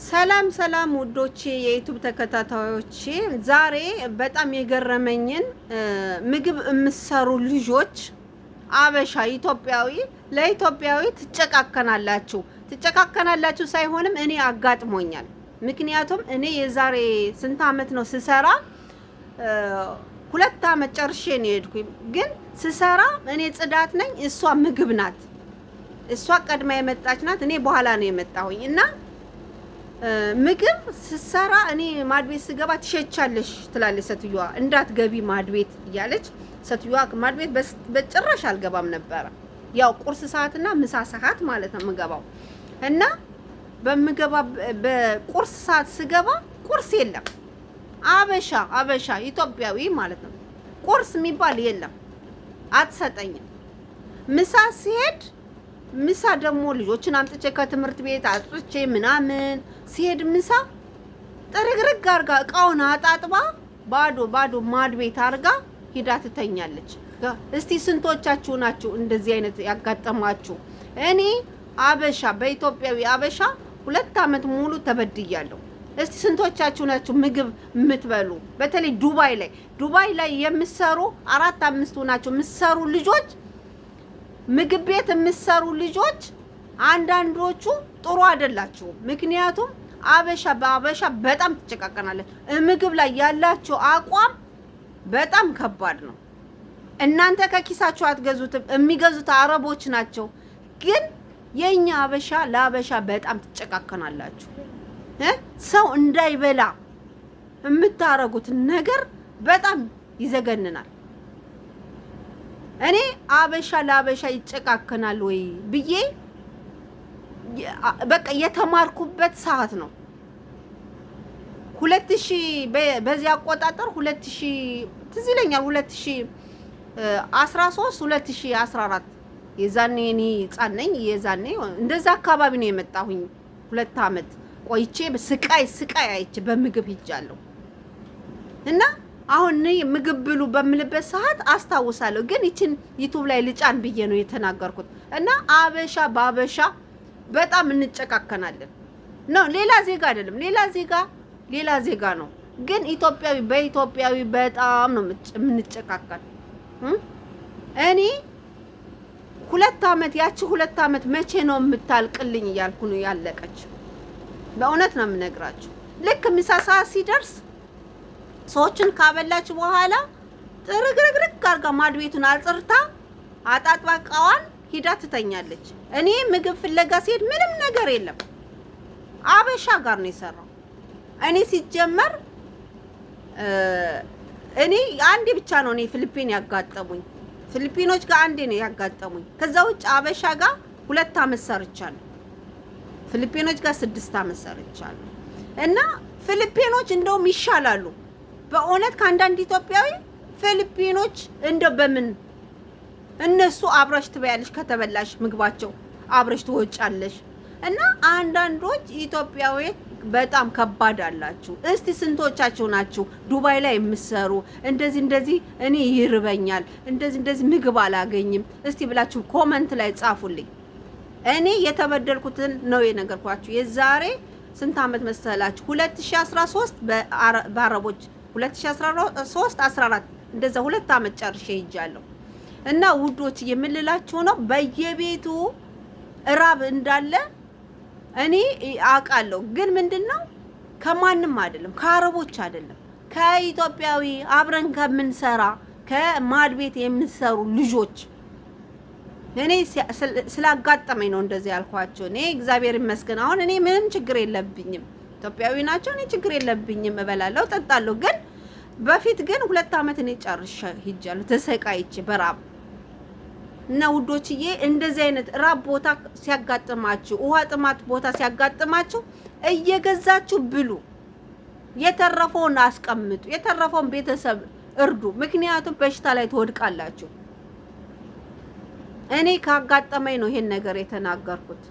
ሰላም ሰላም ውዶቼ የዩቲዩብ ተከታታዮቼ፣ ዛሬ በጣም የገረመኝን ምግብ የምትሰሩ ልጆች አበሻ ኢትዮጵያዊ ለኢትዮጵያዊ ትጨቃከናላችሁ ሳይሆንም እኔ አጋጥሞኛል። ምክንያቱም እኔ የዛሬ ስንት አመት ነው ስሰራ 2 አመት ጨርሼ ነው የሄድኩኝ። ግን ስሰራ እኔ ጽዳት ነኝ፣ እሷ ምግብ ናት። እሷ ቀድማ የመጣች ናት፣ እኔ በኋላ ነው የመጣሁኝ እና ምግብ ስሰራ እኔ ማድቤት ስገባ ትሸቻለሽ ትላለች ሴትዮዋ። እንዳትገቢ ማድቤት እያለች ሴትዮዋ ማድቤት በጭራሽ አልገባም ነበረ። ያው ቁርስ ሰዓትና ምሳ ሰዓት ማለት ነው የምገባው። እና በቁርስ ሰዓት ስገባ ቁርስ የለም። አበሻ ኢትዮጵያዊ ማለት ነው። ቁርስ የሚባል የለም፣ አትሰጠኝም። ምሳ ሲሄድ ምሳ ደግሞ ልጆችን አምጥቼ ከትምህርት ቤት አጥቼ ምናምን ሲሄድ ምሳ ጥርግርግ አርጋ እቃውን አጣጥባ ባዶ ማድቤት አርጋ ሂዳ ትተኛለች። እስቲ ስንቶቻችሁ ናችሁ እንደዚህ አይነት ያጋጠማችሁ? እኔ በኢትዮጵያዊ አበሻ 2 አመት ሙሉ ተበድያለሁ። እስቲ ስንቶቻችሁ ናችሁ ምግብ የምትበሉ? በተለይ ዱባይ ላይ የምትሰሩ 4-5 ናችሁ የምትሰሩ ልጆች፣ ምግብ ቤት የምትሰሩ ልጆች አንዳንዶቹ ጥሩ አይደላችሁም። ምክንያቱም በአበሻ በጣም ትጨቃቀናለች። ምግብ ላይ ያላችሁ አቋም በጣም ከባድ ነው። እናንተ ከኪሳችሁ አትገዙትም፣ የሚገዙት አረቦች ናቸው። ግን የኛ ለአበሻ በጣም ትጨቃቀናላችሁ። ሰው እንዳይበላ የምታረጉት ነገር በጣም ይዘገንናል። እኔ ለአበሻ ይጨቃከናል ወይ ብዬ በቃ የተማርኩበት ሰዓት ነው። 2000 በዚህ አቆጣጠር 2000 ትዝ ይለኛል። 2013 2014 የዛኔ እኔ ሕፃን ነኝ። የዛኔ እንደዛ አካባቢ ነው የመጣሁኝ። 2 አመት ቆይቼ ስቃይ አይቼ በምግብ ሂጃለሁ። እና አሁን ምግብ ብሉ በምልበት ሰዓት አስታውሳለሁ። ግን ይችን ዩቲዩብ ላይ ልጫን ብዬ ነው የተናገርኩት። እና በአበሻ በጣም እንጨቃከናለን ነው። ሌላ ዜጋ አይደለም፣ ሌላ ዜጋ ነው። ግን በኢትዮጵያዊ በጣም ነው የምንጨቃከን። እኔ 2 አመት ያቺ 2 አመት መቼ ነው የምታልቅልኝ እያልኩ ነው ያለቀች። በእውነት ነው የምነግራችሁ። ልክ ምሳ ሰዓት ሲደርስ ሰዎችን ካበላች በኋላ ጥርግርግርግ አርጋ ማድቤቱን አጽርታ አጣጥባ እቃዋን ሂዳ ትተኛለች። እኔ ምግብ ፍለጋ ሲሄድ ምንም ነገር የለም። አበሻ ጋር ነው የሰራው። እኔ ሲጀመር እኔ አንዴ ብቻ ነው ፊሊፒን ያጋጠሙኝ። ፊሊፒኖች ጋር አንዴ ነው ያጋጠሙኝ። ከዛ ውጭ አበሻ ጋር 2 አመት ሰርቻለሁ። ፊሊፒኖች ጋር 6 አመት ሰርቻለሁ። እና ፊሊፒኖች እንደውም ይሻላሉ በእውነት ከአንዳንድ ኢትዮጵያዊ። ፊሊፒኖች በምን እነሱ አብረሽ ትበያለሽ፣ ከተበላሽ ምግባቸው አብረሽ ትወጫለሽ። እና አንዳንዶች ኢትዮጵያዊ በጣም ከባድ አላችሁ። እስቲ ስንቶቻችሁ ናችሁ ዱባይ ላይ የምትሰሩ እንደዚህ እኔ ይርበኛል እንደዚህ ምግብ አላገኝም እስቲ ብላችሁ ኮመንት ላይ ጻፉልኝ። እኔ የተበደልኩትን ነው የነገርኳችሁ። የዛሬ ስንት አመት መሰላችሁ? 2013 በአረቦች 2013 14 እንደዛ 2 አመት ጨርሼ ሄጃለሁ። እና ውዶች የምልላችሁ ነው በየቤቱ እራብ እንዳለ እኔ አውቃለሁ። ግን ምንድነው ከማንም አይደለም፣ ከአረቦች አይደለም፣ ከኢትዮጵያዊ አብረን ከምንሰራ ከማድቤት የምንሰሩ ልጆች እኔ ስላጋጠመኝ ነው እንደዚህ ያልኳቸው። እኔ እግዚአብሔር ይመስገን አሁን እኔ ምንም ችግር የለብኝም። ኢትዮጵያዊ ናቸው፣ እኔ ችግር የለብኝም፣ እበላለሁ፣ ጠጣለሁ። ግን በፊት ግን 2 አመት እኔ ጨርሼ ሂጃለሁ ተሰቃይቼ በራብ። እና ውዶችዬ እንደዚህ አይነት ራብ ቦታ ሲያጋጥማችሁ፣ ውሃ ጥማት ቦታ ሲያጋጥማችሁ እየገዛችሁ ብሉ። የተረፈውን አስቀምጡ፣ የተረፈውን ቤተሰብ እርዱ። ምክንያቱም በሽታ ላይ ትወድቃላችሁ። እኔ ካጋጠመኝ ነው ይሄን ነገር የተናገርኩት።